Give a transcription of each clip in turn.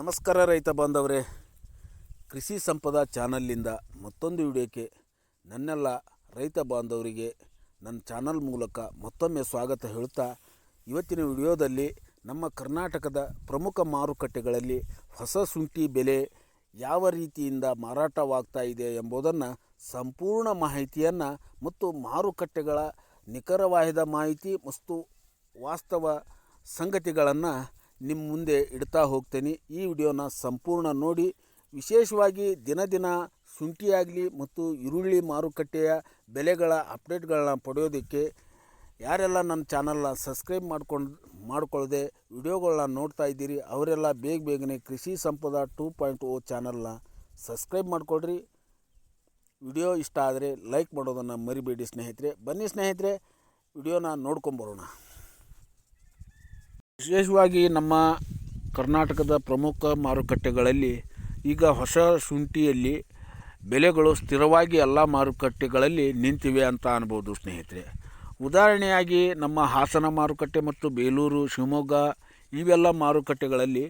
ನಮಸ್ಕಾರ ರೈತ ಬಾಂಧವರೇ, ಕೃಷಿ ಸಂಪದ ಚಾನಲ್ನಿಂದ ಮತ್ತೊಂದು ವಿಡಿಯೋಕ್ಕೆ ನನ್ನೆಲ್ಲ ರೈತ ಬಾಂಧವರಿಗೆ ನನ್ನ ಚಾನಲ್ ಮೂಲಕ ಮತ್ತೊಮ್ಮೆ ಸ್ವಾಗತ ಹೇಳುತ್ತಾ, ಇವತ್ತಿನ ವಿಡಿಯೋದಲ್ಲಿ ನಮ್ಮ ಕರ್ನಾಟಕದ ಪ್ರಮುಖ ಮಾರುಕಟ್ಟೆಗಳಲ್ಲಿ ಹೊಸ ಶುಂಠಿ ಬೆಲೆ ಯಾವ ರೀತಿಯಿಂದ ಮಾರಾಟವಾಗ್ತಾ ಇದೆ ಎಂಬುದನ್ನು ಸಂಪೂರ್ಣ ಮಾಹಿತಿಯನ್ನು ಮತ್ತು ಮಾರುಕಟ್ಟೆಗಳ ನಿಖರವಾದ ಮಾಹಿತಿ ಮತ್ತು ವಾಸ್ತವ ಸಂಗತಿಗಳನ್ನು ನಿಮ್ಮ ಮುಂದೆ ಇಡ್ತಾ ಹೋಗ್ತೇನೆ. ಈ ವಿಡಿಯೋನ ಸಂಪೂರ್ಣ ನೋಡಿ. ವಿಶೇಷವಾಗಿ ದಿನ ಶುಂಠಿಯಾಗಲಿ ಮತ್ತು ಈರುಳ್ಳಿ ಮಾರುಕಟ್ಟೆಯ ಬೆಲೆಗಳ ಅಪ್ಡೇಟ್ಗಳನ್ನ ಪಡೆಯೋದಕ್ಕೆ ಯಾರೆಲ್ಲ ನನ್ನ ಚಾನಲ್ನ ಸಬ್ಸ್ಕ್ರೈಬ್ ಮಾಡ್ಕೊಳ್ಳದೆ ವಿಡಿಯೋಗಳನ್ನ ನೋಡ್ತಾ ಇದ್ದೀರಿ ಅವರೆಲ್ಲ ಬೇಗನೆ ಕೃಷಿ ಸಂಪದ 2.0 ಚಾನಲ್ನ ಸಬ್ಸ್ಕ್ರೈಬ್ ಮಾಡಿಕೊಡ್ರಿ. ವಿಡಿಯೋ ಇಷ್ಟ ಆದರೆ ಲೈಕ್ ಮಾಡೋದನ್ನು ಮರಿಬೇಡಿ ಸ್ನೇಹಿತರೆ. ಬನ್ನಿ ಸ್ನೇಹಿತರೆ, ವಿಡಿಯೋನ ನೋಡ್ಕೊಂಬರೋಣ. ವಿಶೇಷವಾಗಿ ನಮ್ಮ ಕರ್ನಾಟಕದ ಪ್ರಮುಖ ಮಾರುಕಟ್ಟೆಗಳಲ್ಲಿ ಈಗ ಹೊಸ ಶುಂಠಿಯಲ್ಲಿ ಬೆಲೆಗಳು ಸ್ಥಿರವಾಗಿ ಎಲ್ಲ ಮಾರುಕಟ್ಟೆಗಳಲ್ಲಿ ನಿಂತಿವೆ ಅಂತ ಅನ್ಬೋದು ಸ್ನೇಹಿತರೆ. ಉದಾಹರಣೆಯಾಗಿ ನಮ್ಮ ಹಾಸನ ಮಾರುಕಟ್ಟೆ ಮತ್ತು ಬೇಲೂರು, ಶಿವಮೊಗ್ಗ ಇವೆಲ್ಲ ಮಾರುಕಟ್ಟೆಗಳಲ್ಲಿ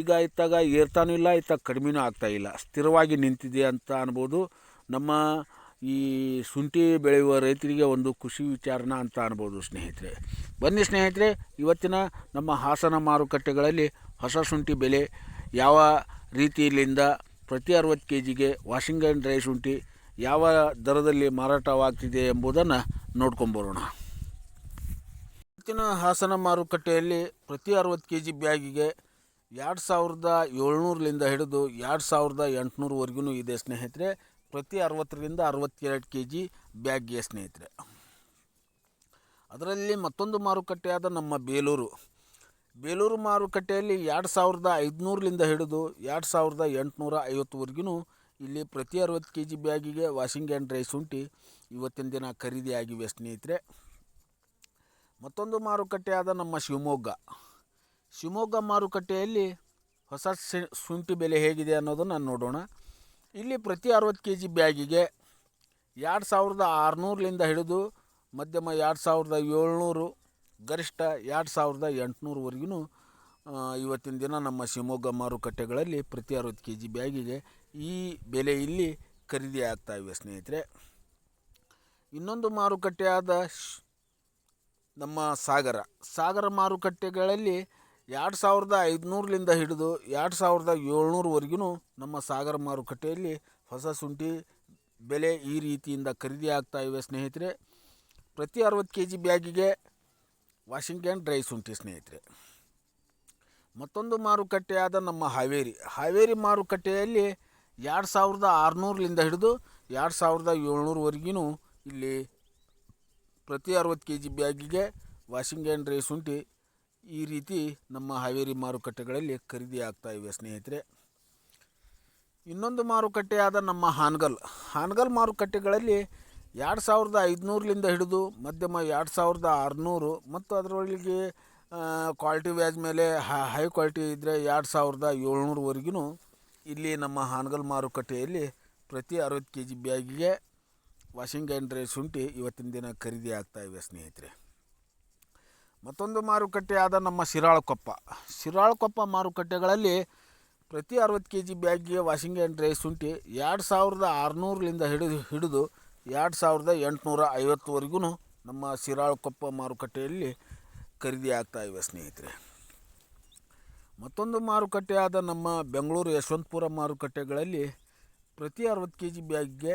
ಈಗ ಇತ್ತಾಗ ಏರ್ತಾನೂ ಇಲ್ಲ, ಇತ್ತಾಗ ಕಡಿಮೆನೂ ಆಗ್ತಾಯಿಲ್ಲ, ಸ್ಥಿರವಾಗಿ ನಿಂತಿದೆ ಅಂತ ಅನ್ಬೋದು. ನಮ್ಮ ಈ ಶುಂಠಿ ಬೆಳೆಯುವ ರೈತರಿಗೆ ಒಂದು ಖುಷಿ ವಿಚಾರನ ಅಂತ ಅನ್ಬೋದು ಸ್ನೇಹಿತರೆ. ಬನ್ನಿ ಸ್ನೇಹಿತರೆ, ಇವತ್ತಿನ ನಮ್ಮ ಹಾಸನ ಮಾರುಕಟ್ಟೆಗಳಲ್ಲಿ ಹೊಸ ಶುಂಠಿ ಬೆಲೆ ಯಾವ ರೀತಿಯಿಂದ ಪ್ರತಿ 60 kgಗೆ ವಾಷಿಂಗ್ಟನ್ ಡ್ರೈ ಶುಂಠಿ ಯಾವ ದರದಲ್ಲಿ ಮಾರಾಟವಾಗ್ತಿದೆ ಎಂಬುದನ್ನು ನೋಡ್ಕೊಂಬರೋಣ. ಇವತ್ತಿನ ಹಾಸನ ಮಾರುಕಟ್ಟೆಯಲ್ಲಿ ಪ್ರತಿ 60 kg ಬ್ಯಾಗಿಗೆ 2700ಲಿಂದ ಹಿಡಿದು 2800ವರೆಗೂ ಇದೆ ಸ್ನೇಹಿತರೆ. ಪ್ರತಿ 60ರಿಂದ 62 kg ಬ್ಯಾಗ್ಗೆ ಸ್ನೇಹಿತರೆ. ಅದರಲ್ಲಿ ಮತ್ತೊಂದು ಮಾರುಕಟ್ಟೆಯಾದ ನಮ್ಮ ಬೇಲೂರು ಮಾರುಕಟ್ಟೆಯಲ್ಲಿ 2500ಲಿಂದ ಹಿಡಿದು 2850ವರೆಗೂ ಇಲ್ಲಿ ಪ್ರತಿ 60 kg ಬ್ಯಾಗಿಗೆ ವಾಷಿಂಗ್ಟನ್ ಡ್ರೈ ಶುಂಠಿ ಇವತ್ತಿನ ದಿನ ಖರೀದಿಯಾಗಿವೆ ಸ್ನೇಹಿತರೆ. ಮತ್ತೊಂದು ಮಾರುಕಟ್ಟೆಯಾದ ನಮ್ಮ ಶಿವಮೊಗ್ಗ ಮಾರುಕಟ್ಟೆಯಲ್ಲಿ ಹೊಸ ಶುಂಠಿ ಬೆಲೆ ಹೇಗಿದೆ ಅನ್ನೋದನ್ನು ನೋಡೋಣ. ಇಲ್ಲಿ ಪ್ರತಿ 60 kg ಬ್ಯಾಗಿಗೆ 2600ಲಿಂದ ಹಿಡಿದು ಮಧ್ಯಮ 2700, ಗರಿಷ್ಠ 2800ವರೆಗೂ ಇವತ್ತಿನ ದಿನ ನಮ್ಮ ಶಿವಮೊಗ್ಗ ಮಾರುಕಟ್ಟೆಗಳಲ್ಲಿ ಪ್ರತಿ 60 kg ಬ್ಯಾಗಿಗೆ ಈ ಬೆಲೆ ಇಲ್ಲಿ ಖರೀದಿ ಆಗ್ತಾ ಇವೆ ಸ್ನೇಹಿತರೆ. ಇನ್ನೊಂದು ಮಾರುಕಟ್ಟೆಯಾದ ನಮ್ಮ ಸಾಗರ ಮಾರುಕಟ್ಟೆಗಳಲ್ಲಿ 2500ಲಿಂದ ಹಿಡಿದು 2700ವರೆಗೂ ನಮ್ಮ ಸಾಗರ ಮಾರುಕಟ್ಟೆಯಲ್ಲಿ ಹೊಸ ಶುಂಠಿ ಬೆಲೆ ಈ ರೀತಿಯಿಂದ ಖರೀದಿ ಆಗ್ತಾ ಇವೆ ಸ್ನೇಹಿತರೆ. ಪ್ರತಿ 60 kg ಬ್ಯಾಗಿಗೆ ವಾಷಿಂಗ್ಟನ್ ಡ್ರೈ ಶುಂಠಿ ಸ್ನೇಹಿತರೆ. ಮತ್ತೊಂದು ಮಾರುಕಟ್ಟೆಯಾದ ನಮ್ಮ ಹಾವೇರಿ ಮಾರುಕಟ್ಟೆಯಲ್ಲಿ 2600ಲಿಂದ ಹಿಡಿದು 2700ವರೆಗೂ ಇಲ್ಲಿ ಪ್ರತಿ 60 kg ಬ್ಯಾಗಿಗೆ ವಾಷಿಂಗ್ಟನ್ ಡ್ರೈ ಶುಂಠಿ ಈ ರೀತಿ ನಮ್ಮ ಹಾವೇರಿ ಮಾರುಕಟ್ಟೆಗಳಲ್ಲಿ ಖರೀದಿ ಆಗ್ತಾ ಇವೆ ಸ್ನೇಹಿತರೆ. ಇನ್ನೊಂದು ಮಾರುಕಟ್ಟೆಯಾದ ನಮ್ಮ ಹಾನಗಲ್ ಮಾರುಕಟ್ಟೆಗಳಲ್ಲಿ 2500ಲಿಂದ ಹಿಡಿದು ಮಧ್ಯಮ 2600 ಮತ್ತು ಅದರೊಳಗೆ ಕ್ವಾಲಿಟಿ ವ್ಯಾಜ್ ಮೇಲೆ ಹೈ ಕ್ವಾಲಿಟಿ ಇದ್ದರೆ 2700ವರೆಗೂ ಇಲ್ಲಿ ನಮ್ಮ ಹಾನಗಲ್ ಮಾರುಕಟ್ಟೆಯಲ್ಲಿ ಪ್ರತಿ 60 kg ಬ್ಯಾಗಿಗೆ ವಾಷಿಂಗ್ಟನ್ ಡ್ರೈ ಶುಂಠಿ ಇವತ್ತಿನ ದಿನ ಖರೀದಿ ಆಗ್ತಾ ಇವೆ ಸ್ನೇಹಿತರೆ. ಮತ್ತೊಂದು ಮಾರುಕಟ್ಟೆಯಾದ ನಮ್ಮ ಶಿರಾಳಕೊಪ್ಪ ಮಾರುಕಟ್ಟೆಗಳಲ್ಲಿ ಪ್ರತಿ 60 kg ಬ್ಯಾಗಿಗೆ ವಾಷಿಂಗ್ಟನ್ ಡ್ರೈ ಶುಂಠಿ 2600ಲಿಂದ ಹಿಡಿದು 2850ವರೆಗೂ ನಮ್ಮ ಶಿರಾಳಕೊಪ್ಪ ಮಾರುಕಟ್ಟೆಯಲ್ಲಿ ಖರೀದಿ ಆಗ್ತಾ ಇವೆ ಸ್ನೇಹಿತರೆ. ಮತ್ತೊಂದು ಮಾರುಕಟ್ಟೆಯಾದ ನಮ್ಮ ಬೆಂಗಳೂರು ಯಶವಂತಪುರ ಮಾರುಕಟ್ಟೆಗಳಲ್ಲಿ ಪ್ರತಿ 60 kg ಬ್ಯಾಗಿಗೆ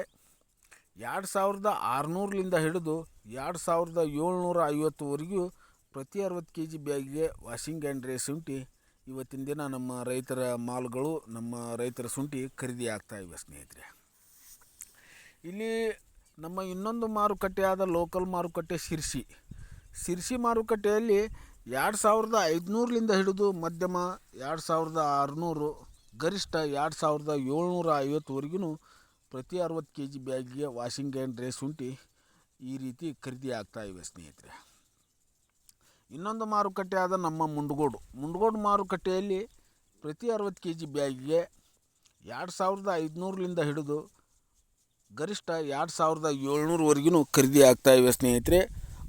2600ಲಿಂದ ಹಿಡಿದು 2750ವರೆಗೂ ಪ್ರತಿ 60 kg ಬ್ಯಾಗಿಗೆ ವಾಷಿಂಗ್ಟನ್ ಡ್ರೈ ಶುಂಠಿ ಇವತ್ತಿನ ದಿನ ನಮ್ಮ ರೈತರ ಮಾಲ್ಗಳು, ನಮ್ಮ ರೈತರ ಶುಂಠಿ ಖರೀದಿ ಆಗ್ತಾ ಇವೆ ಸ್ನೇಹಿತರೆ. ಇಲ್ಲಿ ನಮ್ಮ ಇನ್ನೊಂದು ಮಾರುಕಟ್ಟೆಯಾದ ಲೋಕಲ್ ಮಾರುಕಟ್ಟೆ ಶಿರ್ಸಿ ಮಾರುಕಟ್ಟೆಯಲ್ಲಿ 2500ಲಿಂದ ಹಿಡಿದು ಮಧ್ಯಮ 2600, ಗರಿಷ್ಠ 2750ವರೆಗೂ ಪ್ರತಿ 60 kg ಬ್ಯಾಗಿಗೆ ವಾಷಿಂಗ್ಟನ್ ಡ್ರೈ ಶುಂಠಿ ಈ ರೀತಿ ಖರೀದಿ ಆಗ್ತಾ ಇವೆ ಸ್ನೇಹಿತರೆ. ಇನ್ನೊಂದು ಮಾರುಕಟ್ಟೆಯಾದ ನಮ್ಮ ಮುಂಡಗೋಡು ಮಾರುಕಟ್ಟೆಯಲ್ಲಿ ಪ್ರತಿ 60 kg ಬ್ಯಾಗಿಗೆ 2500ಲಿಂದ ಹಿಡಿದು ಗರಿಷ್ಠ 2700ವರೆಗೂ ಖರೀದಿ ಆಗ್ತಾ ಇವೆ ಸ್ನೇಹಿತರೆ.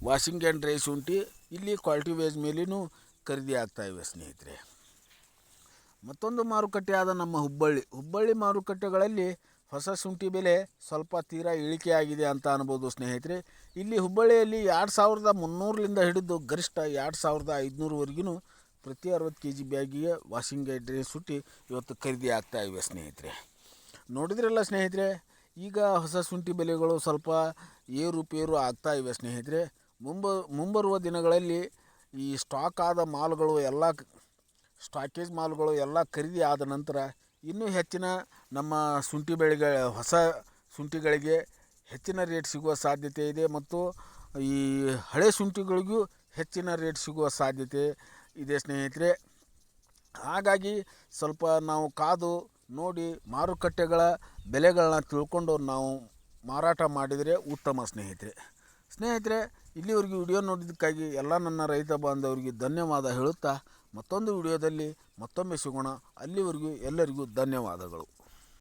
ವಾಷಿಂಗ್ಟನ್ ಡ್ರೈ ಶುಂಠಿ ಇಲ್ಲಿ ಕ್ವಾಲಿಟಿ ವೇಜ್ ಮೇಲೇನೂ ಖರೀದಿ ಆಗ್ತಾ ಇವೆ ಸ್ನೇಹಿತರೆ. ಮತ್ತೊಂದು ಮಾರುಕಟ್ಟೆಯಾದ ನಮ್ಮ ಹುಬ್ಬಳ್ಳಿ ಮಾರುಕಟ್ಟೆಗಳಲ್ಲಿ ಹೊಸ ಶುಂಠಿ ಬೆಲೆ ಸ್ವಲ್ಪ ತೀರಾ ಇಳಿಕೆಯಾಗಿದೆ ಅಂತ ಅನ್ಬೋದು ಸ್ನೇಹಿತರೆ. ಇಲ್ಲಿ ಹುಬ್ಬಳ್ಳಿಯಲ್ಲಿ 2300ಲಿಂದ ಹಿಡಿದು ಗರಿಷ್ಠ 2500ವರೆಗೂ ಪ್ರತಿ 60 kg ಬ್ಯಾಗಿಗೆ ವಾಷಿಂಗ್ ಡ್ರೈ ಶುಂಠಿ ಇವತ್ತು ಖರೀದಿ ಆಗ್ತಾ ಇವೆ ಸ್ನೇಹಿತರೆ. ನೋಡಿದ್ರಲ್ಲ ಸ್ನೇಹಿತರೆ, ಈಗ ಹೊಸ ಶುಂಠಿ ಬೆಲೆಗಳು ಸ್ವಲ್ಪ ಏರುಪೇರು ಆಗ್ತಾ ಇವೆ ಸ್ನೇಹಿತರೆ. ಮುಂಬರುವ ದಿನಗಳಲ್ಲಿ ಈ ಸ್ಟಾಕ್ ಆದ ಮಾಲ್ಗಳು ಸ್ಟಾಕೇಜ್ ಮಾಲ್ಗಳು ಎಲ್ಲ ಖರೀದಿ ಆದ ನಂತರ ಇನ್ನೂ ಹೆಚ್ಚಿನ ನಮ್ಮ ಹೊಸ ಶುಂಠಿಗಳಿಗೆ ಹೆಚ್ಚಿನ ರೇಟ್ ಸಿಗುವ ಸಾಧ್ಯತೆ ಇದೆ ಮತ್ತು ಈ ಹಳೆ ಶುಂಠಿಗಳಿಗೂ ಹೆಚ್ಚಿನ ರೇಟ್ ಸಿಗುವ ಸಾಧ್ಯತೆ ಇದೆ ಸ್ನೇಹಿತರೆ. ಹಾಗಾಗಿ ಸ್ವಲ್ಪ ನಾವು ಕಾದು ನೋಡಿ ಮಾರುಕಟ್ಟೆಗಳ ಬೆಲೆಗಳನ್ನ ತಿಳ್ಕೊಂಡು ನಾವು ಮಾರಾಟ ಮಾಡಿದರೆ ಉತ್ತಮ ಸ್ನೇಹಿತರೆ. ಇಲ್ಲಿವರೆಗೂ ವಿಡಿಯೋ ನೋಡಿದ್ದಕ್ಕಾಗಿ ಎಲ್ಲ ನನ್ನ ರೈತ ಬಾಂಧವರಿಗೆ ಧನ್ಯವಾದ ಹೇಳುತ್ತಾ ಮತ್ತೊಂದು ವಿಡಿಯೋದಲ್ಲಿ ಮತ್ತೊಮ್ಮೆ ಸಿಗೋಣ. ಅಲ್ಲಿವರೆಗೂ ಎಲ್ಲರಿಗೂ ಧನ್ಯವಾದಗಳು.